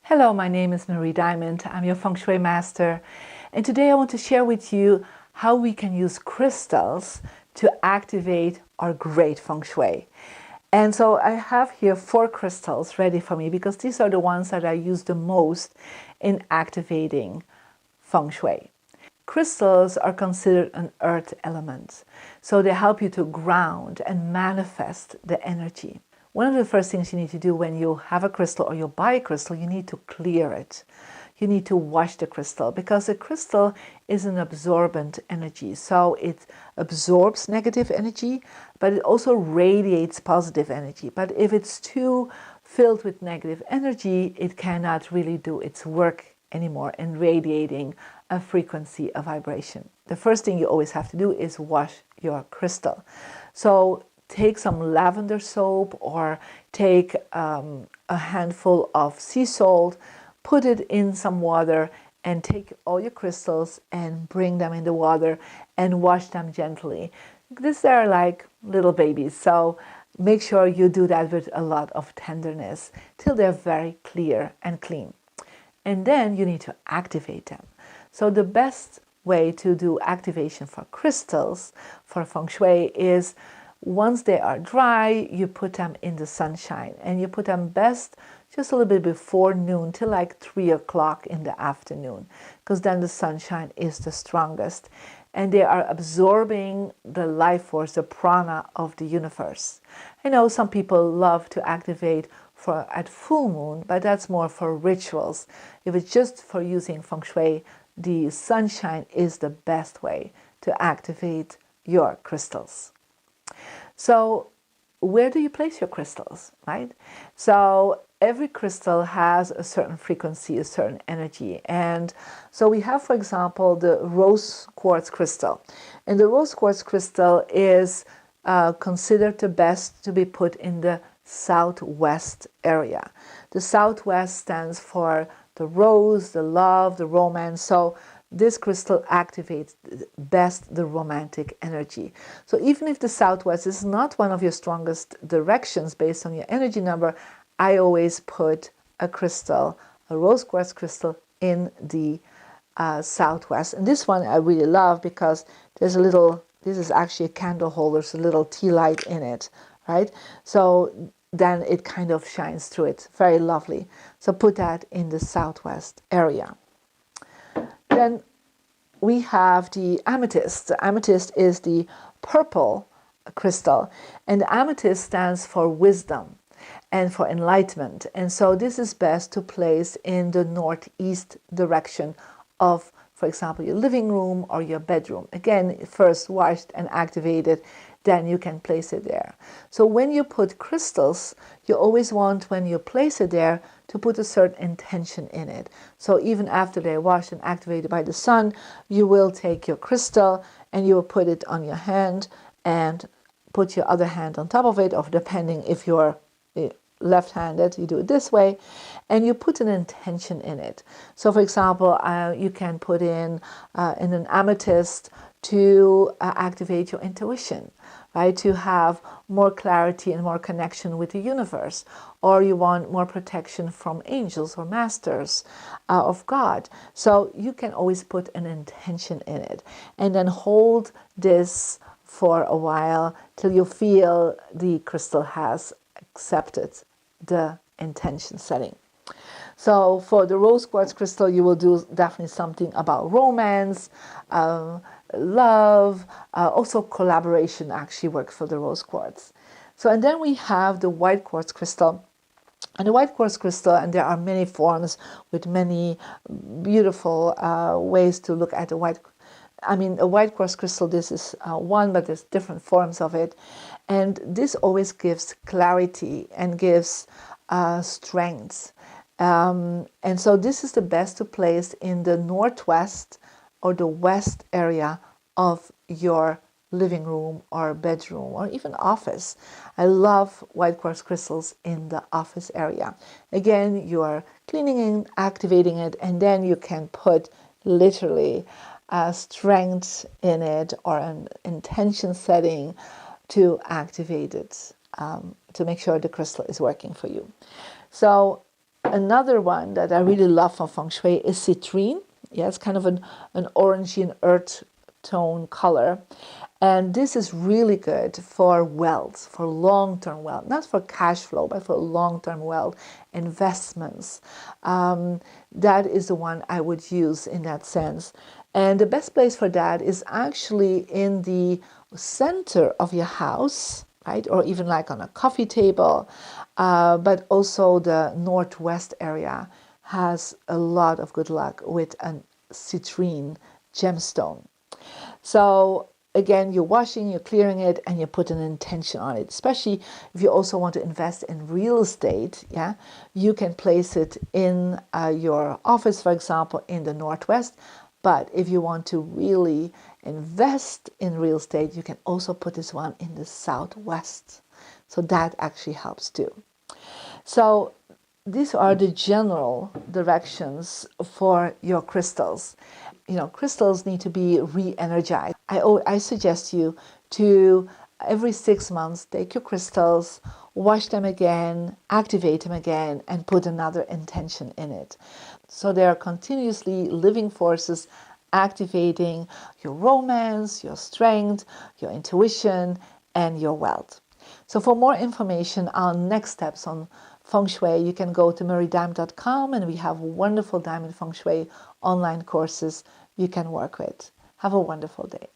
Hello, my name is Marie Diamond. I'm your Feng Shui Master. And today I want to share with you how we can use crystals to activate our great Feng Shui. And so I have here 4 crystals ready for me because these are the ones that I use the most in activating Feng Shui. Crystals are considered an earth element, so they help you to ground and manifest the energy. One of the first things you need to do when you have a crystal or you buy a crystal, you need to clear it. You need to wash the crystal because the crystal is an absorbent energy. So it absorbs negative energy, but it also radiates positive energy. But if it's too filled with negative energy, it cannot really do its work anymore in radiating a frequency, a vibration. The first thing you always have to do is wash your crystal. So take some lavender soap or take a handful of sea salt, put it in some water and take all your crystals and bring them in the water and wash them gently. These are like little babies, so make sure you do that with a lot of tenderness till they're very clear and clean. And then you need to activate them. So the best way to do activation for crystals, for Feng Shui, is once they are dry, you put them in the sunshine. And you put them best just a little bit before noon till like 3 o'clock in the afternoon, because then the sunshine is the strongest. And they are absorbing the life force, the prana of the universe. I know some people love to activate at full moon, but that's more for rituals. If it's just for using Feng Shui, the sunshine is the best way to activate your crystals. So where do you place your crystals, right? So every crystal has a certain frequency, a certain energy. And so we have, for example, the rose quartz crystal. And the rose quartz crystal is considered the best to be put in the southwest area. The southwest stands for the rose, the love, the romance. So this crystal activates best the romantic energy. So even if the southwest is not one of your strongest directions based on your energy number, I always put a crystal, a rose quartz crystal, in the southwest. And this one I really love because there's a little, this is actually a candle holder, there's a little tea light in it, right? So then it kind of shines through it. Very lovely. So put that in the southwest area. Then we have the amethyst. The amethyst is the purple crystal, and the amethyst stands for wisdom and for enlightenment. And so this is best to place in the northeast direction of, for example, your living room or your bedroom. Again, first washed and activated, then you can place it there. So when you put crystals, you always want, when you place it there, to put a certain intention in it. So even after they're washed and activated by the sun, you will take your crystal and you will put it on your hand and put your other hand on top of it, or depending if you're left-handed, you do it this way, and you put an intention in it. So for example, you can put in an amethyst to activate your intuition, right? To have more clarity and more connection with the universe. Or you want more protection from angels or masters of God. So you can always put an intention in it and then hold this for a while till you feel the crystal has accepted the intention setting. So for the rose quartz crystal, you will do definitely something about romance, love, also collaboration actually works for the rose quartz. So, and then we have the white quartz crystal. And the white quartz crystal, and there are many forms with many beautiful ways to look at a white quartz crystal, this is one, but there's different forms of it. And this always gives clarity and gives strength. And so this is the best to place in the northwest or the west area of your living room or bedroom or even office. I love white quartz crystals in the office area. Again, you are cleaning and activating it, and then you can put literally strength in it or an intention setting to activate it, to make sure the crystal is working for you. So Another one that I really love from Feng Shui is Citrine. Yeah, it's kind of an orangey and earth tone color. And this is really good for wealth, for long-term wealth, not for cash flow, but for long-term wealth, investments. That is the one I would use in that sense. And the best place for that is actually in the center of your house, right? Or even like on a coffee table, but also the northwest area has a lot of good luck with a citrine gemstone. So again, you're washing, you're clearing it, and you put an intention on it. Especially if you also want to invest in real estate, yeah, you can place it in your office, for example, in the northwest. But if you want to really invest in real estate, you can also put this one in the southwest. So that actually helps too. So these are the general directions for your crystals. You know, crystals need to be re-energized. I suggest you to, every 6 months, take your crystals, wash them again, activate them again, and put another intention in it. So they are continuously living forces activating your romance, your strength, your intuition, and your wealth. So for more information on next steps on Feng Shui, you can go to mariediamond.com, and we have wonderful Diamond Feng Shui online courses you can work with. Have a wonderful day.